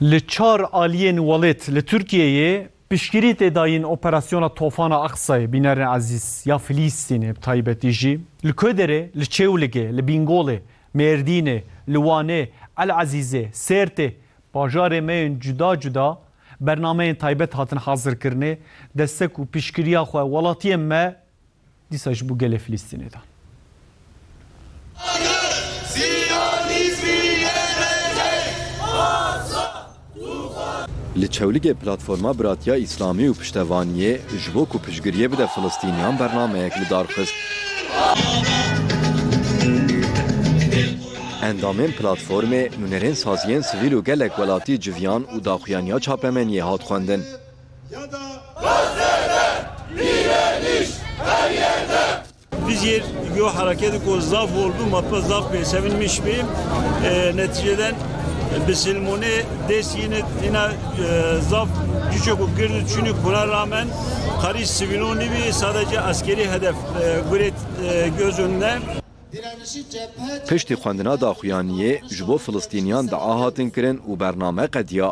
لچار آلیین ولت لترکیه پشگیری تداین اپراسیون طوفان اقصی بینر عزیز یا فلسطین بتایبتی جی لکدره لچولگه لبینگوله مردینه لوانه العزیزه سرته باجار من جدا جدا برنامه تایبت هاتن حاضر کرنه دستک و پشگیری خو ولاتی ما دیساج بو گله فلسطینه دان لچولگه پلتفرما براتیا اسلامی و پشتوانیه جبوک و پشگریه بده فلسطینیان برنامه یک لدارخست. اندامین پلتفرم نونرین سازیین سویل و گلک ولاتی جویان و داخویانیا چاپمنیه هات خوندن. Biz yo hareketi ko zaf oldu, matba zaf bir sevinmiş bir neticeden Besilmone desine yine zaf birçok girdi çünkü buna rağmen Karis Siviloni bir sadece askeri hedef göret göz önünde. پشتی خواندنا داخویانیه جبو فلسطینیان دا آهاتن کرن و برنامه قدیا.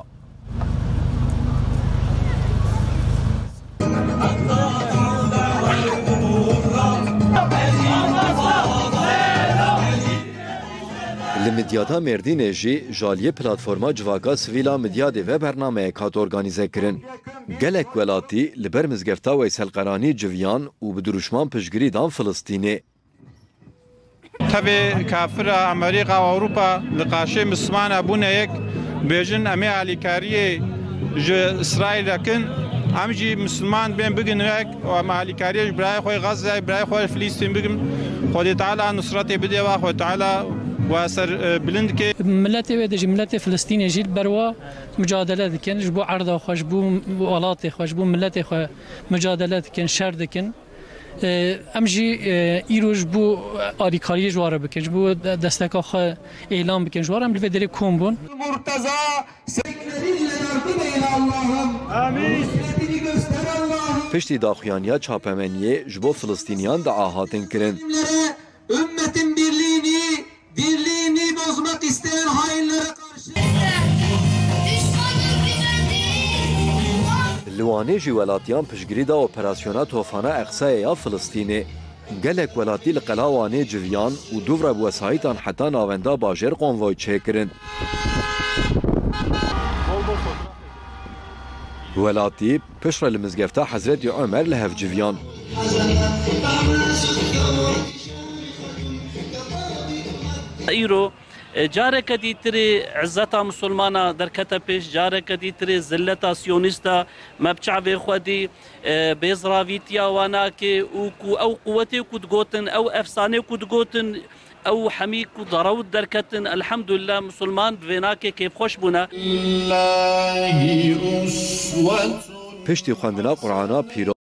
لمدیاتا مردین جی جالیه پلتفرما جواگا سویلا مدیاده و برنامه اکات ارگانیزه کرن. گلک ولاتی لبر مزگفتا و ایسالقرانی جویان و بدروشمان پشگری دان فلسطینی. tabii kafir Amerika Avrupa لقاشه مسلمان ابونه یک بیجن امی علیکاریه ج اسرائیل لکن همجی مسلمان بین بگن یک و علیکاریه برای خوی غزه برای خوی فلسطین بگن خدای تعالی نصرت بده و خدای تعالی واسر بلند که ملت ودج ملت فلسطین جیل بروا مجادله دکن جبو عرض خوش بو ولات خوش بو ملت خو مجادله دکن شر دکن امجی ایروج بو آریکاری جواره بکن بو دستک آخ اعلام بکن جواره هم لفدری کن بون مرتضی سکنرین yardım eyle Allah'ım. Amin. پشتی داخویانیا چاپمنیه جبو فلسطینیان دا آهاتن کرن. Ümmetin birliğini bozmak isteyen hainlere karşı. لوانه جی ولاتیان پشگری دا اپراسیونا طوفانا اقصای یا فلسطینی. گلک ولاتی لقلاوانه جویان و دوور بوسایتان حتی ناوندا باجر قنوای چه کرن. ولاتی پشر لمزگفتا حضرت عمر لهف جویان. ایرو جاره کدی تری عزتا مسلمانا در کتا پیش جاره کدی تری زلتا سیونیستا مبچع خودی بیزراویتیا وانا که او قوتی کد گوتن او افسانه کد گوتن او حمی کد ضرود در کتن الحمدلله مسلمان بوینا که کیف خوش بونا پشتی خواندنا قرآنا پیرو